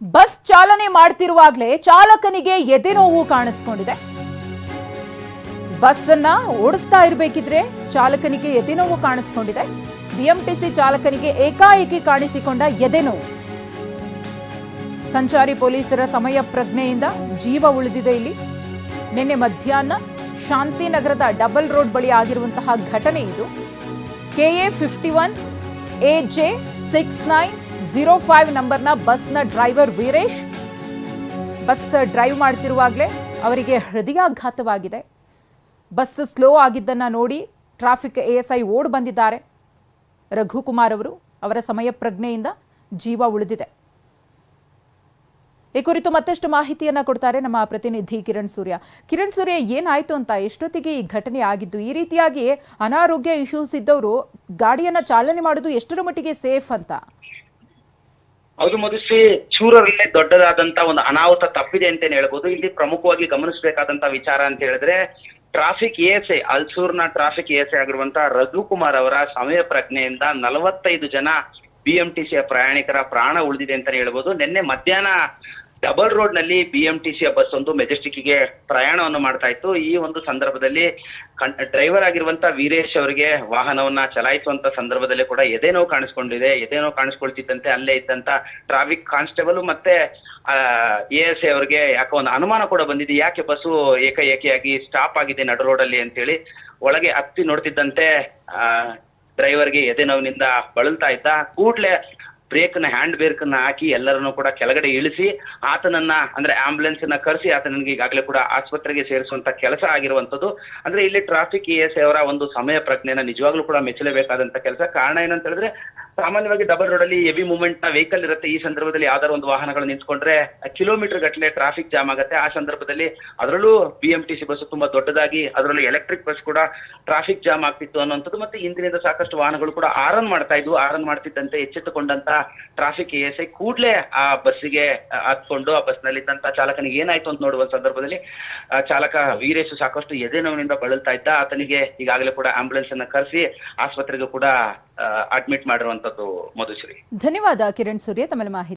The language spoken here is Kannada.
ಬಸ್ ಚಾಲನೆ ಮಾಡ್ತಿರುವಾಗಲೇ ಚಾಲಕನಿಗೆ ಎದೆ ನೋವು ಕಾಣಿಸ್ಕೊಂಡಿದೆ. ಬಸ್ ಅನ್ನ ಓಡಿಸ್ತಾ ಇರಬೇಕಿದ್ರೆ ಚಾಲಕನಿಗೆ ಎದೆ ನೋವು ಕಾಣಿಸ್ಕೊಂಡಿದೆ. ಬಿಎಂಟಿಸಿ ಚಾಲಕನಿಗೆ ಏಕಾಏಕಿ ಕಾಣಿಸಿಕೊಂಡ ಎದೆ ನೋವು. ಸಂಚಾರಿ ಪೊಲೀಸರ ಸಮಯ ಪ್ರಜ್ಞೆಯಿಂದ ಜೀವ ಉಳಿದಿದೆ. ಇಲ್ಲಿ ನಿನ್ನೆ ಮಧ್ಯಾಹ್ನ ಶಾಂತಿನಗರದ ಡಬಲ್ ರೋಡ್ ಬಳಿ ಆಗಿರುವಂತಹ ಘಟನೆ ಇದು. KA 51 AJ 6905 ನಂಬರ್ನ ಬಸ್ನ ಡ್ರೈವರ್ ವೀರೇಶ್ ಬಸ್ ಡ್ರೈವ್ ಮಾಡ್ತಿರುವಾಗಲೇ ಅವರಿಗೆ ಹೃದಯಾಘಾತವಾಗಿದೆ. ಬಸ್ ಸ್ಲೋ ಆಗಿದ್ದನ್ನು ನೋಡಿ ಟ್ರಾಫಿಕ್ ASI ಓಡ್ ಬಂದಿದ್ದಾರೆ. ರಘುಕುಮಾರ್ ಅವರು ಅವರ ಸಮಯ ಪ್ರಜ್ಞೆಯಿಂದ ಜೀವ ಉಳಿದಿದೆ. ಈ ಕುರಿತು ಮತ್ತಷ್ಟು ಮಾಹಿತಿಯನ್ನ ಕೊಡ್ತಾರೆ ನಮ್ಮ ಪ್ರತಿನಿಧಿ ಕಿರಣ್ ಸೂರ್ಯ. ಕಿರಣ್ ಸೂರ್ಯ, ಏನಾಯ್ತು ಅಂತ, ಎಷ್ಟೊತ್ತಿಗೆ ಈ ಘಟನೆ ಆಗಿದ್ದು? ಈ ರೀತಿಯಾಗಿ ಅನಾರೋಗ್ಯ ಇಶ್ಯೂಸ್ ಇದ್ದವರು ಗಾಡಿಯನ್ನ ಚಾಲನೆ ಮಾಡೋದು ಎಷ್ಟರ ಮಟ್ಟಿಗೆ ಸೇಫ್ ಅಂತ? ಹೌದು ಮಧುಶ್ರೀ, ಚೂರಲ್ಲೇ ದೊಡ್ಡದಾದಂತ ಒಂದು ಅನಾಹುತ ತಪ್ಪಿದೆ ಅಂತಾನೆ ಹೇಳ್ಬೋದು. ಇಲ್ಲಿ ಪ್ರಮುಖವಾಗಿ ಗಮನಿಸಬೇಕಾದಂತ ವಿಚಾರ ಅಂತ ಹೇಳಿದ್ರೆ, ಟ್ರಾಫಿಕ್ ASI ಅಲ್ಸೂರ್ನ ಟ್ರಾಫಿಕ್ ASI ಆಗಿರುವಂತ ರಘುಕುಮಾರ್ ಅವರ ಸಮಯ ಪ್ರಜ್ಞೆಯಿಂದ 45 ಜನ BMTCಯ ಪ್ರಯಾಣಿಕರ ಪ್ರಾಣ ಉಳಿದಿದೆ ಅಂತಾನೆ ಹೇಳ್ಬೋದು. ನಿನ್ನೆ ಮಧ್ಯಾಹ್ನ ಡಬಲ್ ರೋಡ್ ನಲ್ಲಿ BMTCಯ ಬಸ್ ಒಂದು ಮೆಜೆಸ್ಟಿಕ್ಗೆ ಪ್ರಯಾಣವನ್ನು ಮಾಡ್ತಾ ಇತ್ತು. ಈ ಒಂದು ಸಂದರ್ಭದಲ್ಲಿ ಡ್ರೈವರ್ ಆಗಿರುವಂತ ವೀರೇಶ್ ಅವರಿಗೆ ವಾಹನವನ್ನ ಚಲಾಯಿಸುವಂತ ಸಂದರ್ಭದಲ್ಲಿ ಕೂಡ ಎದೆ ನೋವು ಕಾಣಿಸ್ಕೊಂಡಿದೆ. ಎದೆ ನೋವು ಕಾಣಿಸ್ಕೊಳ್ತಿದ್ದಂತೆ ಅಲ್ಲೇ ಇದ್ದಂತ ಟ್ರಾಫಿಕ್ ಕಾನ್ಸ್ಟೇಬಲ್ ಮತ್ತೆ ASI ಅವರಿಗೆ ಯಾಕೋ ಒಂದು ಅನುಮಾನ ಕೂಡ ಬಂದಿದೆ. ಯಾಕೆ ಬಸ್ಸು ಏಕಾಏಕಿಯಾಗಿ ಸ್ಟಾಪ್ ಆಗಿದೆ ನಡು ರೋಡಲ್ಲಿ ಅಂತೇಳಿ ಒಳಗೆ ಹತ್ತಿ ನೋಡ್ತಿದ್ದಂತೆ ಡ್ರೈವರ್ಗೆ ಎದೆ ನೋವಿನಿಂದ ಬಳಲ್ತಾ ಇದ್ದ. ಕೂಡ್ಲೆ ಹ್ಯಾಂಡ್ ಬ್ರೇಕ್ ನ ಹಾಕಿ ಎಲ್ಲರನ್ನು ಕೂಡ ಕೆಳಗಡೆ ಇಳಿಸಿ ಆತನನ್ನ ಅಂದ್ರೆ ಆಂಬುಲೆನ್ಸ್ ನ ಕರೆಸಿ ಆತನಿಗೆ ಈಗಾಗಲೇ ಕೂಡ ಆಸ್ಪತ್ರೆಗೆ ಸೇರಿಸುವಂತ ಕೆಲಸ ಆಗಿರುವಂತದ್ದು. ಅಂದ್ರೆ ಇಲ್ಲಿ ಟ್ರಾಫಿಕ್ ASI ಅವರ ಒಂದು ಸಮಯ ಪ್ರಜ್ಞೆನ ನಿಜವಾಗ್ಲೂ ಕೂಡ ಮೆಚ್ಚಲೇಬೇಕಾದಂತ ಕೆಲಸ. ಕಾರಣ ಏನಂತ ಹೇಳಿದ್ರೆ, ಸಾಮಾನ್ಯವಾಗಿ ಡಬಲ್ ರೋಡ್ ಅಲ್ಲಿ ಹೆವಿ ಮೂವ್ಮೆಂಟ್ ನ ವೆಹಿಕಲ್ ಇರುತ್ತೆ. ಈ ಸಂದರ್ಭದಲ್ಲಿ ಯಾವ್ದಾದ್ರು ಒಂದು ವಾಹನಗಳು ನಿಂತ್ಕೊಂಡ್ರೆ ಕಿಲೋಮೀಟರ್ ಗಟ್ಟಲೆ ಟ್ರಾಫಿಕ್ ಜಾಮ್ ಆಗುತ್ತೆ. ಆ ಸಂದರ್ಭದಲ್ಲಿ ಅದರಲ್ಲೂ BMTC ಬಸ್ ತುಂಬಾ ದೊಡ್ಡದಾಗಿ, ಅದರಲ್ಲೂ ಎಲೆಕ್ಟ್ರಿಕ್ ಬಸ್ ಕೂಡ ಟ್ರಾಫಿಕ್ ಜಾಮ್ ಆಗ್ತಿತ್ತು ಅನ್ನುವಂಥದ್ದು. ಮತ್ತೆ ಹಿಂದಿನಿಂದ ಸಾಕಷ್ಟು ವಾಹನಗಳು ಕೂಡ ಆರನ್ ಮಾಡ್ತಾ ಇದ್ವು. ಆರನ್ ಮಾಡ್ತಿದ್ದಂತೆ ಎಚ್ಚೆತ್ತುಕೊಂಡಂತ ಟ್ರಾಫಿಕ್ ASI ಕೂಡ್ಲೆ ಆ ಬಸ್ಸಿಗೆ ಹತ್ಕೊಂಡು ಆ ಬಸ್ ನಲ್ಲಿದ್ದಂತ ಚಾಲಕನಿಗೆ ಏನಾಯ್ತು ಅಂತ ನೋಡುವ ಸಂದರ್ಭದಲ್ಲಿ ಚಾಲಕ ವೀರೇಶ್ ಸಾಕಷ್ಟು ಎದೆ ನೋವಿನಿಂದ ಬಳಲ್ತಾ ಇದ್ದ. ಆತನಿಗೆ ಈಗಾಗಲೇ ಕೂಡ ಆಂಬುಲೆನ್ಸ್ ಅನ್ನ ಕರೆಸಿ ಆಸ್ಪತ್ರೆಗೆ ಕೂಡ ಅಡ್ಮಿಟ್ ಮಾಡಿರುವಂತದ್ದು. ಮಧುಶ್ರೀ, ಧನ್ಯವಾದ ಕಿರಣ್ ಸೂರ್ಯ ತಮ್ಮ ಮಾಹಿತಿ.